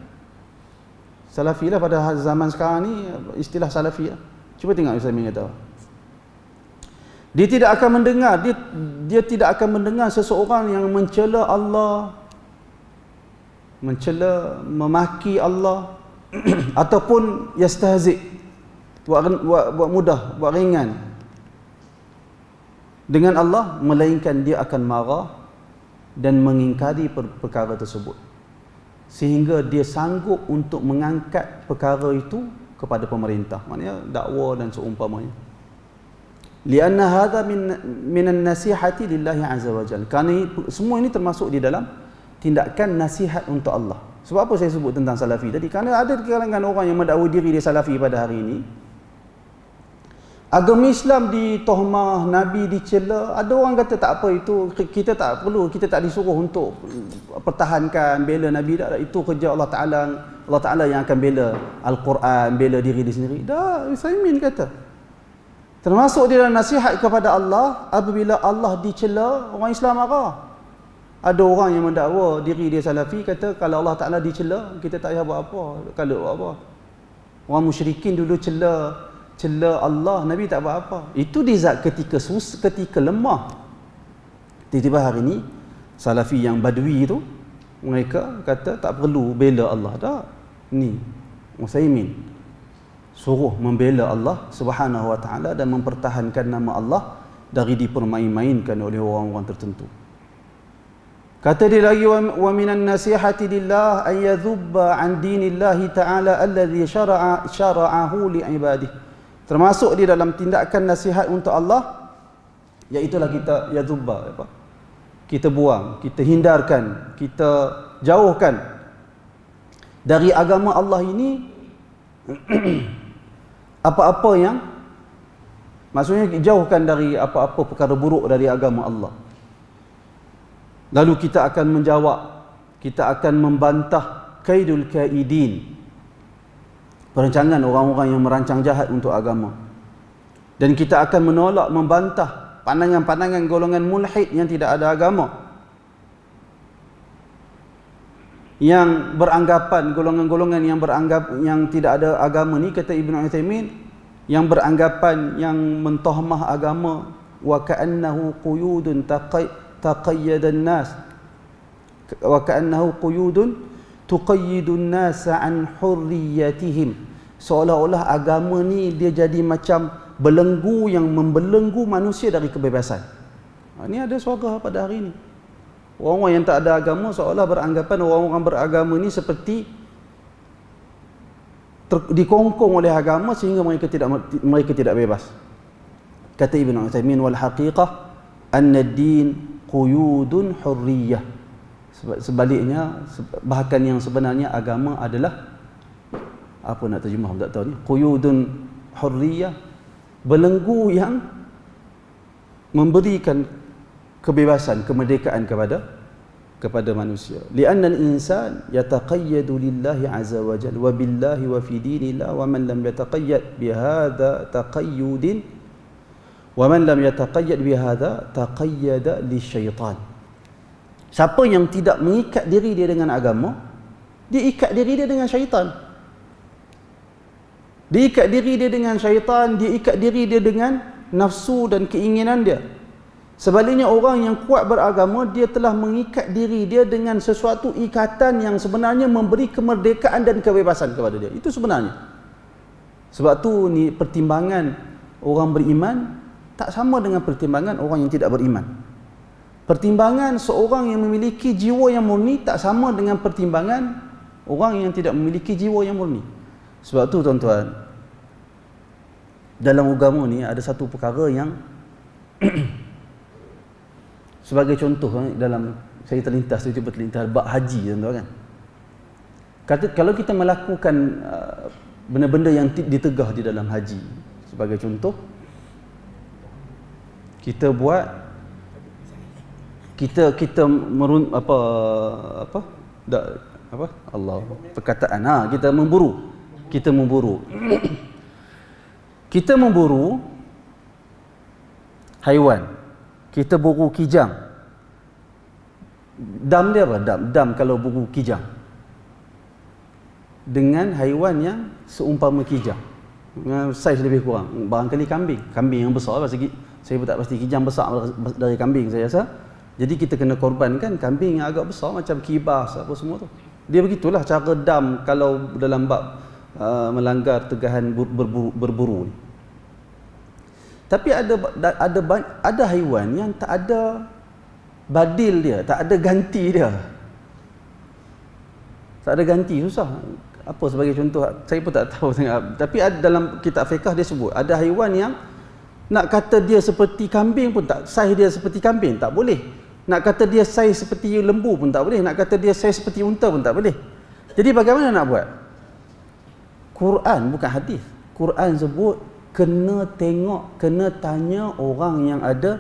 Salafi lah pada zaman sekarang ni, istilah salafi lah. Cuba tengok Uthaymin kata. Dia tidak akan mendengar, dia tidak akan mendengar seseorang yang mencela Allah, mencela, memaki Allah ataupun yastahzi, buat mudah, buat ringan dengan Allah, melainkan dia akan marah dan mengingkari perkara tersebut, sehingga dia sanggup untuk mengangkat perkara itu kepada pemerintah, maknanya dakwa dan seumpamanya. Lianna hadha minan nasihati lillahi azza wa jalla, kerana semua ini termasuk di dalam tindakan nasihat untuk Allah. Sebab apa saya sebut tentang salafi tadi? Kerana ada di kalangan orang yang mendakwa diri dia salafi pada hari ini, agama Islam ditohmah, Nabi dicela. Ada orang kata tak apa, itu kita tak perlu, kita tak disuruh untuk pertahankan, bela Nabi. Tak, itu kerja Allah Ta'ala. Allah Ta'ala yang akan bela Al-Quran, bela diri dia sendiri. Dah, Uthaymin kata, termasuk di dalam nasihat kepada Allah, apabila Allah dicela, orang Islam marah. Ada orang yang mendakwa diri dia salafi, kata kalau Allah Ta'ala dicela, kita tak payah buat apa. Kalau buat apa, orang musyrikin dulu cela Allah, Nabi tak buat apa. Itu di zat ketika lemah. Tiba-tiba hari ni salafi yang badui tu, mereka kata tak perlu bela Allah. Tak, ni Uthaymin suruh membela Allah Subhanahu wa taala dan mempertahankan nama Allah dari dipermain-mainkan oleh orang-orang tertentu. Kata dia lagi, wa minan nasihati lillah an yadhubba an dinillahi ta'ala alladhi syara'ahu li ibadihi. Termasuk di dalam tindakan nasihat untuk Allah, iaitulah kita yadhubba, apa? Kita buang, kita hindarkan, kita jauhkan dari agama Allah ini apa-apa yang, maksudnya jauhkan dari apa-apa perkara buruk dari agama Allah. Lalu kita akan menjawab, kita akan membantah kaidul kaidin, perancangan orang-orang yang merancang jahat untuk agama. Dan kita akan menolak, membantah pandangan-pandangan golongan mulhid yang tidak ada agama, yang beranggapan, golongan-golongan yang beranggap yang tidak ada agama ni, kata Ibn Uthaymin, yang beranggapan, yang mentohmah agama, wa ka'annahu quyudun taqayyadan nas, wa ka'annahu quyudun tuqayyidun nasa an hurriyatihim. Seolah-olah agama ni dia jadi macam belenggu yang membelenggu manusia dari kebebasan. Ini ada suara pada hari ini. Orang-orang yang tak ada agama seolah beranggapan orang-orang beragama ni seperti dikongkong oleh agama sehingga mereka tidak bebas. Kata Ibn Utsaimin, wal haqiqah anna ad-din quyudun hurriyah. Sebaliknya, bahkan yang sebenarnya agama adalah, apa nak terjemah tak tahu ni, quyudun hurriyah, belenggu yang memberikan kebebasan, kemerdekaan kepada manusia. Li'anna al-insan yataqayyadu lillahi azza wa jalla wa billahi wa fi dinillah wa man lam yataqayyad bihadha taqayyudin wa man lam yataqayyad bihadha taqayyada lisyaitan. Siapa yang tidak mengikat diri dia dengan agama, dia ikat diri dia dengan syaitan. Dia ikat diri dia dengan syaitan, dia ikat diri dia dengan nafsu dan keinginan dia. Sebaliknya, orang yang kuat beragama, dia telah mengikat diri dia dengan sesuatu ikatan yang sebenarnya memberi kemerdekaan dan kebebasan kepada dia. Itu sebenarnya. Sebab tu ni pertimbangan orang beriman tak sama dengan pertimbangan orang yang tidak beriman. Pertimbangan seorang yang memiliki jiwa yang murni tak sama dengan pertimbangan orang yang tidak memiliki jiwa yang murni. Sebab tu tuan-tuan, dalam agama ni ada satu perkara yang sebagai contoh, dalam saya terlintas tiba-tiba terlintas bab haji, tuan-tuan kan. Kalau kita melakukan benda-benda yang ditegah di dalam haji, sebagai contoh, kita buat kita perkataan kita memburu kita memburu haiwan, kita buru kijang. Dam dia apa? Dam kalau buru kijang dengan haiwan yang seumpama kijang, saiz lebih kurang, barangkali kambing yang besar lah. Saya pun tak pasti, kijang besar dari kambing saya rasa. Jadi kita kena korbankan kambing yang agak besar macam kibas apa semua tu. Dia begitulah cara dam kalau dalam bab melanggar tegahan berburu ni. Tapi ada haiwan yang tak ada badil dia, tak ada ganti dia. Tak ada ganti, susah. Apa sebagai contoh, saya pun tak tahu sangat. Tapi dalam kitab fiqh dia sebut, ada haiwan yang nak kata dia seperti kambing pun tak, saiz dia seperti kambing tak boleh. Nak kata dia saiz seperti lembu pun tak boleh. Nak kata dia saiz seperti unta pun tak boleh. Jadi bagaimana nak buat? Quran bukan hadis. Quran sebut kena tengok, kena tanya orang yang ada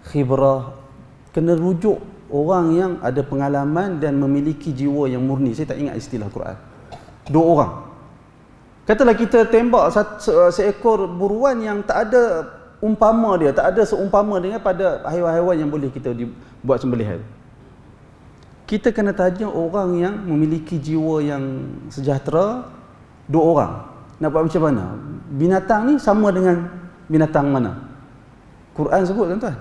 khibrah, kena rujuk orang yang ada pengalaman dan memiliki jiwa yang murni. Saya tak ingat istilah Quran. 2 orang. Katalah kita tembak seekor buruan yang tak ada umpama dia, tak ada seumpama dengan pada haiwan-haiwan yang boleh kita buat sembelihan. Kita kena tanya orang yang memiliki jiwa yang sejahtera, 2 orang. Nak buat macam mana? Binatang ni sama dengan binatang mana? Quran sebut, tuan-tuan.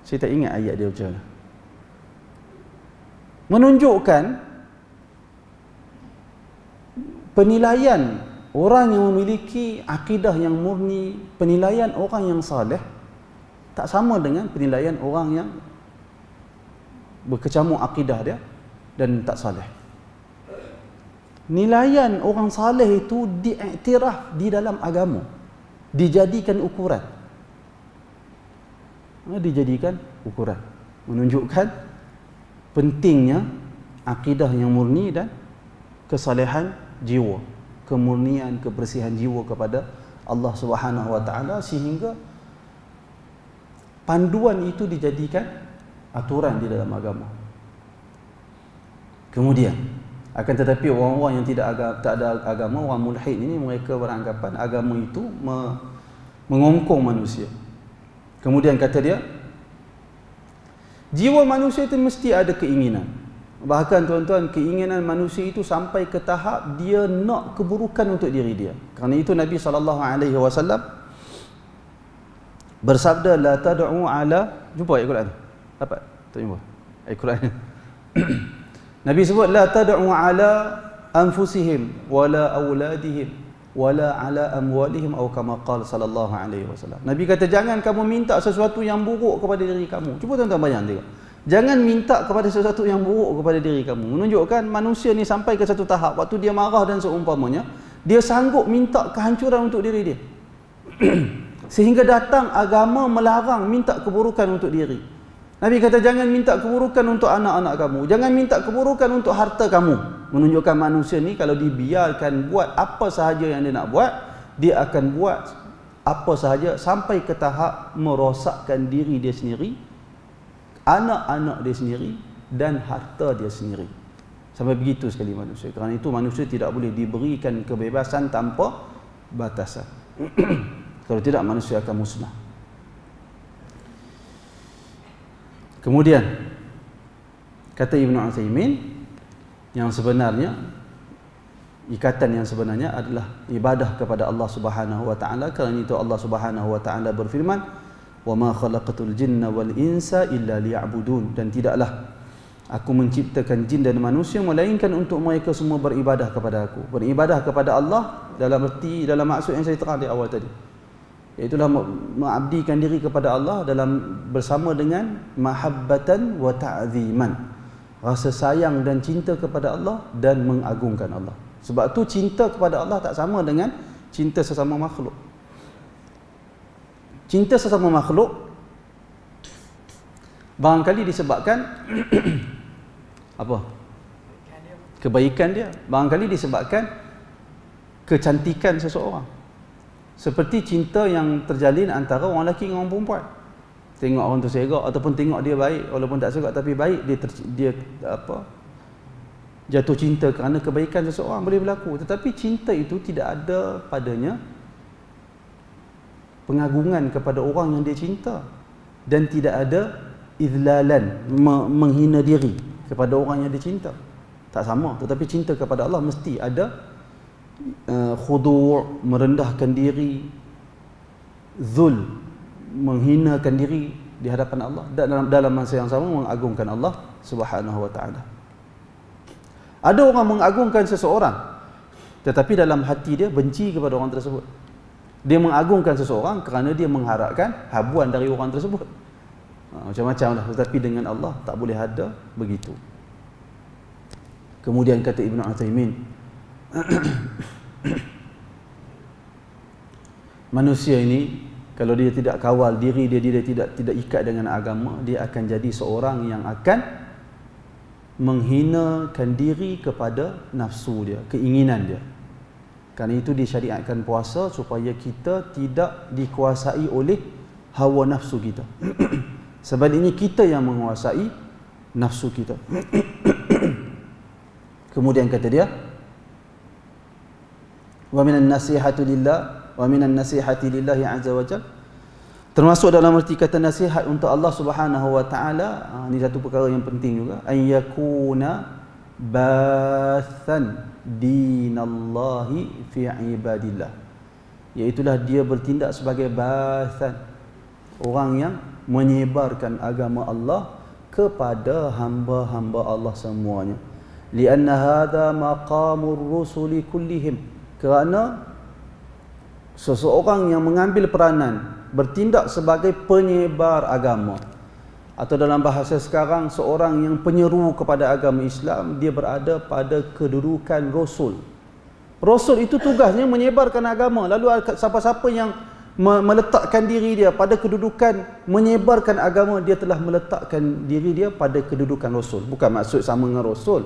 Saya tak ingat ayat dia macam mana. Menunjukkan penilaian orang yang memiliki akidah yang murni, penilaian orang yang saleh tak sama dengan penilaian orang yang berkecamuk akidah dia dan tak saleh. Nilaian orang saleh itu diiktiraf di dalam agama, dijadikan ukuran. Dijadikan ukuran, menunjukkan pentingnya akidah yang murni dan kesalehan jiwa, kemurnian, kebersihan jiwa kepada Allah Subhanahu wa taala, sehingga panduan itu dijadikan aturan di dalam agama. Kemudian akan tetapi orang-orang yang tak ada agama, orang mulhid ini, mereka beranggapan agama itu mengongkong manusia. Kemudian kata dia, jiwa manusia itu mesti ada keinginan. Bahkan tuan-tuan, keinginan manusia itu sampai ke tahap dia nak keburukan untuk diri dia. Kerana itu Nabi SAW bersabda, la tad'u ala, jumpa ayat Quran? Dapat? Tak jumpa? Ayat Quran. Nabi sebut la tad'u ala anfusihim wala auladihim wala ala amwalihim atau kama qala sallallahu alaihi wasallam. Nabi kata jangan kamu minta sesuatu yang buruk kepada diri kamu. Cuba tuan-tuan bayang tengok. Jangan minta kepada sesuatu yang buruk kepada diri kamu. Menunjukkan manusia ni sampai ke satu tahap waktu dia marah dan seumpamanya, dia sanggup minta kehancuran untuk diri dia. Sehingga datang agama melarang minta keburukan untuk diri. Nabi kata jangan minta keburukan untuk anak-anak kamu, jangan minta keburukan untuk harta kamu. Menunjukkan manusia ni kalau dibiarkan buat apa sahaja yang dia nak buat, dia akan buat apa sahaja sampai ke tahap merosakkan diri dia sendiri, anak-anak dia sendiri dan harta dia sendiri. Sampai begitu sekali manusia. Kerana itu manusia tidak boleh diberikan kebebasan tanpa batasan. Kalau tidak manusia akan musnah. Kemudian kata Ibn Uthaymin, yang sebenarnya ikatan yang sebenarnya adalah ibadah kepada Allah Subhanahu wa taala. Kerana itu Allah Subhanahu wa taala berfirman, "Wa ma khalaqatul jinna wal insa illa liya'budun." Dan tidaklah aku menciptakan jin dan manusia melainkan untuk mereka semua beribadah kepada aku. Beribadah kepada Allah dalam maksud yang saya terang di awal tadi. Iaitulah mengabdikan diri kepada Allah dalam bersama dengan mahabbatan wa ta'ziman. Rasa sayang dan cinta kepada Allah dan mengagungkan Allah. Sebab tu cinta kepada Allah tak sama dengan cinta sesama makhluk. Cinta sesama makhluk barangkali disebabkan apa? Kebaikan dia. Barangkali disebabkan kecantikan seseorang. Seperti cinta yang terjalin antara orang lelaki dengan orang perempuan. Tengok orang tu serak ataupun tengok dia baik, walaupun tak serak tapi baik, dia jatuh cinta kerana kebaikan seseorang, boleh berlaku. Tetapi cinta itu tidak ada padanya pengagungan kepada orang yang dia cinta, dan tidak ada izlalan, menghina diri kepada orang yang dia cinta. Tak sama. Tetapi cinta kepada Allah mesti ada khudu', merendahkan diri, zul, menghinakan diri di hadapan Allah, dan dalam masa yang sama mengagungkan Allah Subhanahu wa taala. Ada orang mengagungkan seseorang tetapi dalam hati dia benci kepada orang tersebut. Dia mengagungkan seseorang kerana dia mengharapkan habuan dari orang tersebut. Macam-macam lah. Tetapi dengan Allah tak boleh ada begitu. Kemudian kata Ibn Uthaymin, manusia ini kalau dia tidak kawal diri dia tidak ikat dengan agama, dia akan jadi seorang yang akan menghinakan diri kepada nafsu dia, keinginan dia. Kerana itu disyariatkan puasa supaya kita tidak dikuasai oleh hawa nafsu kita. Sebaliknya kita yang menguasai nafsu kita. Kemudian kata dia, wa minan nasihati lillah wa minan nasihati lillahi azza wa jalla, termasuk dalam arti kata nasihat untuk Allah Subhanahu wa taala. Ini satu perkara yang penting juga, an yakuna bathan dinallahi fi ibadillah, iaitulah dia bertindak sebagai bathan, orang yang menyebarkan agama Allah kepada hamba-hamba Allah semuanya. Lianna hadha maqamur rusuli kullihim, kerana seseorang yang mengambil peranan bertindak sebagai penyebar agama, atau dalam bahasa sekarang seorang yang penyeru kepada agama Islam, dia berada pada kedudukan Rasul. Rasul itu tugasnya menyebarkan agama. Lalu siapa-siapa yang meletakkan diri dia pada kedudukan menyebarkan agama, dia telah meletakkan diri dia pada kedudukan Rasul. Bukan maksud sama dengan Rasul,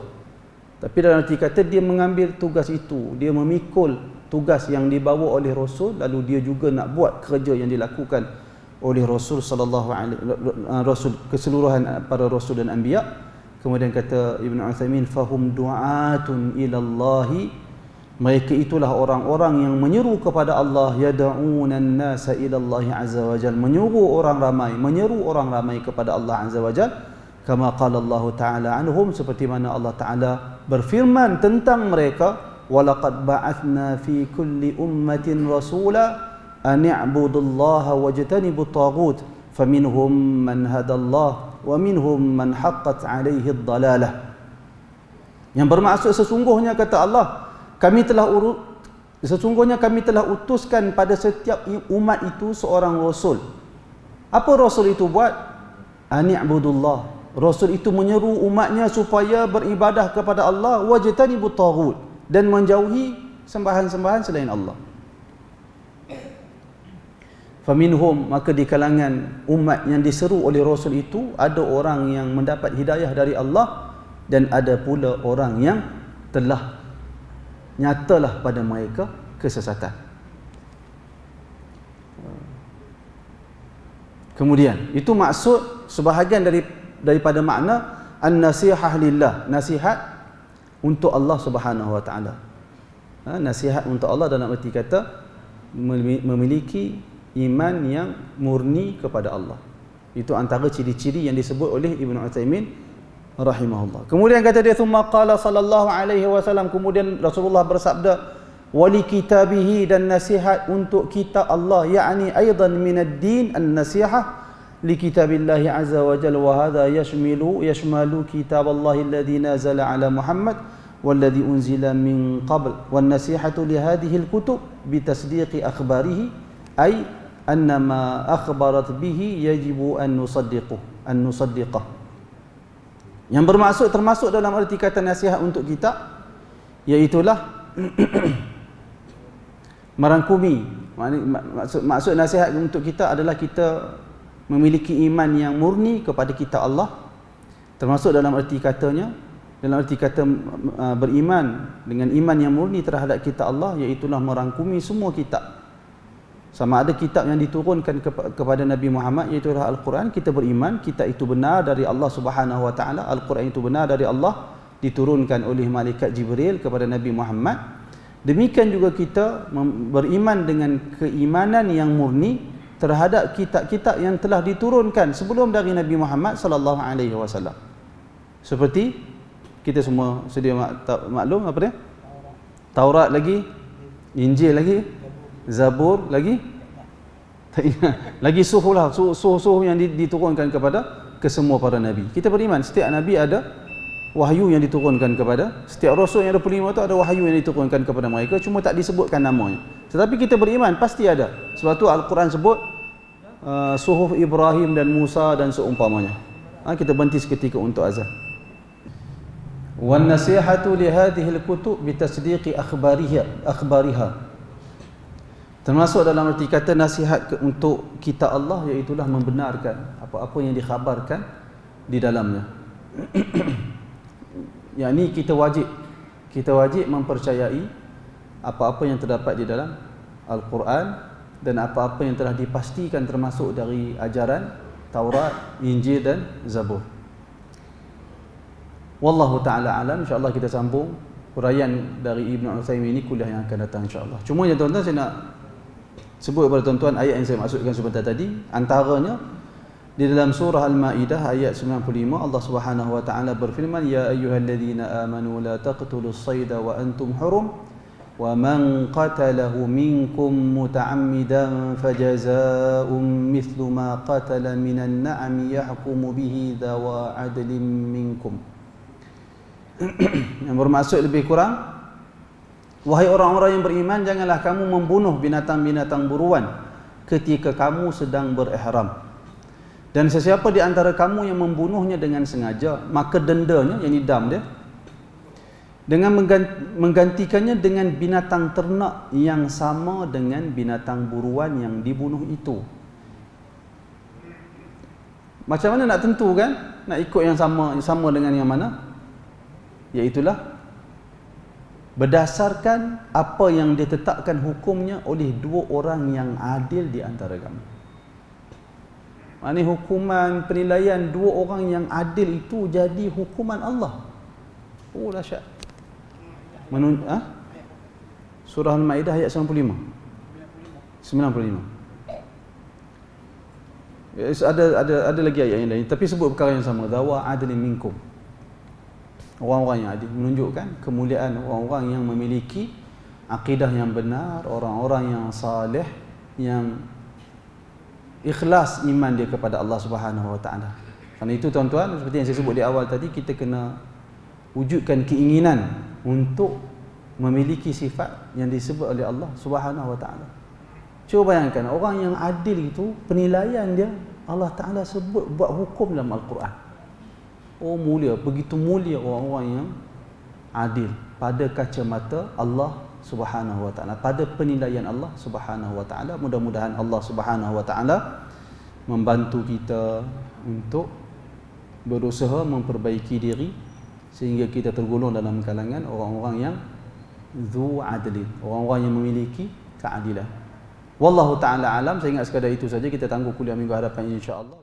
tapi dalam arti kata dia mengambil tugas itu, dia memikul tugas yang dibawa oleh Rasul, lalu dia juga nak buat kerja yang dilakukan oleh Rasul sallallahu alaihi Rasul, keseluruhan para rasul dan anbiya. Kemudian kata Ibn Uthaymin, fahum du'atun ila Allah, mereka itulah orang-orang yang menyeru kepada Allah, yad'unan nasa ila Allah azza wa jalla, menyeru orang ramai kepada Allah azza wa jalla. Kama qala Allah Ta'ala anhum, seperti mana Allah Ta'ala berfirman tentang mereka, walaqad ba'athna fi kulli ummatin rasula an i'budullaha wajtanibut taghut faminhum man hadallah wa minhum man haqqat 'alaihi ad-dalalah. Yang bermaksud sesungguhnya kata Allah, sesungguhnya kami telah utuskan pada setiap umat itu seorang rasul. Apa rasul itu buat? Ani'budullah. Rasul itu menyeru umatnya supaya beribadah kepada Allah, wajtanibut taghut, dan menjauhi sembahan-sembahan selain Allah. Faminhum, maka di kalangan umat yang diseru oleh Rasul itu ada orang yang mendapat hidayah dari Allah, dan ada pula orang yang telah nyatalah pada mereka kesesatan. Kemudian itu maksud sebahagian daripada makna an-nasihah lillah, nasihat untuk Allah Subhanahu wa taala. Nasihat untuk Allah dalam arti kata memiliki iman yang murni kepada Allah. Itu antara ciri-ciri yang disebut oleh Ibnu Utsaimin rahimahullah. Kemudian kata dia, thumma qala sallallahu alaihi wasallam, kemudian Rasulullah bersabda, wali kitabihi, dan nasihat untuk kitab Allah, yakni aidan min ad-din an-nasihah li kitabillahi azza wa jalla, wa hadha yashmalu kitab Allah alladhi nazala ala Muhammad والذي أنزل من قبل, والنصيحة لهذه الكتب بتصديق أخباره أي أن ما أخبرت به يجب أن نصدقه. Yang bermaksud, termasuk dalam arti kata nasihat untuk kita, iaitulah merangkumi. Maksud nasihat untuk kita adalah kita memiliki iman yang murni kepada kitab Allah, termasuk dalam arti katanya, dalam arti kata beriman dengan iman yang murni terhadap kitab Allah, iaitulah merangkumi semua kitab. Sama ada kitab yang diturunkan kepada Nabi Muhammad, iaitu Al-Quran, kita beriman kitab itu benar dari Allah Subhanahu wa taala, Al-Quran itu benar dari Allah, diturunkan oleh malaikat Jibril kepada Nabi Muhammad. Demikian juga kita beriman dengan keimanan yang murni terhadap kitab-kitab yang telah diturunkan sebelum dari Nabi Muhammad sallallahu alaihi wasallam. Seperti kita semua sedia maklum apa dia? Taurat lagi, Injil lagi, Zabur lagi, lagi suhuf lah, suhuf yang diturunkan ke semua para nabi. Kita beriman setiap nabi ada wahyu yang diturunkan kepada, setiap rasul yang 25 itu ada wahyu yang diturunkan kepada mereka, cuma tak disebutkan namanya. Tetapi kita beriman pasti ada. Sebab tu Al-Quran sebut suhuf Ibrahim dan Musa dan seumpamanya. Kita berhenti seketika untuk azan. Wan nasihatu li hadhihi al-kutub bi tasdiqi akhbariha. Termasuk dalam arti kata nasihat untuk kitab Allah, iaitulah membenarkan apa-apa yang dikhabarkan di dalamnya. Yakni kita wajib mempercayai apa-apa yang terdapat di dalam Al-Quran dan apa-apa yang telah dipastikan termasuk dari ajaran Taurat, Injil dan Zabur. Wallahu ta'ala alam. InsyaAllah kita sambung huraian dari Ibnu Utsaimin ini kuliah yang akan datang insyaAllah. Cuma ya tuan-tuan, saya nak sebut kepada tuan-tuan ayat yang saya maksudkan sebentar tadi. Antaranya di dalam surah Al-Maidah ayat 95, Allah Subhanahu wa taala berfirman, ya ayyuhalladzina amanu la taqtulus sayda wa antum hurum wa man qatalahu minkum muta'ammidan fajazaa'un mithlu ma qatala minan na'ami yahkumu bihi dhawa 'adlin minkum. Yang bermaksud lebih kurang, wahai orang-orang yang beriman, janganlah kamu membunuh binatang-binatang buruan ketika kamu sedang berihram. Dan sesiapa di antara kamu yang membunuhnya dengan sengaja, maka dendanya, yakni dam dia, dengan menggantikannya dengan binatang ternak yang sama dengan binatang buruan yang dibunuh itu. Macam mana nak tentu kan? Nak ikut yang sama dengan yang mana? Iaitulah berdasarkan apa yang ditetapkan hukumnya oleh dua orang yang adil di antara kamu. Ini hukuman penilaian dua orang yang adil itu jadi hukuman Allah. Oh dahsyat. Surah Al-Maidah ayat 95. Ada lagi ayat yang lain, tapi sebut perkara yang sama, dhawa adlin minkum. Orang-orang yang adil, menunjukkan kemuliaan orang-orang yang memiliki akidah yang benar, orang-orang yang saleh, yang ikhlas iman dia kepada Allah Subhanahu wa taala. Kerana itu tuan-tuan, seperti yang saya sebut di awal tadi, kita kena wujudkan keinginan untuk memiliki sifat yang disebut oleh Allah Subhanahu wa taala. Cuba bayangkan orang yang adil itu, penilaian dia Allah Taala sebut buat hukum dalam Al-Quran. Oh mulia, begitu mulia orang-orang yang adil pada kacamata Allah Subhanahu wa taala, pada penilaian Allah Subhanahu wa taala. Mudah-mudahan Allah Subhanahu wa taala membantu kita untuk berusaha memperbaiki diri sehingga kita tergolong dalam kalangan orang-orang yang zu adlin, orang-orang yang memiliki keadilan. Wallahu taala alam. Saya ingat sekadar itu saja. Kita tangguh kuliah minggu hadapan insya-Allah.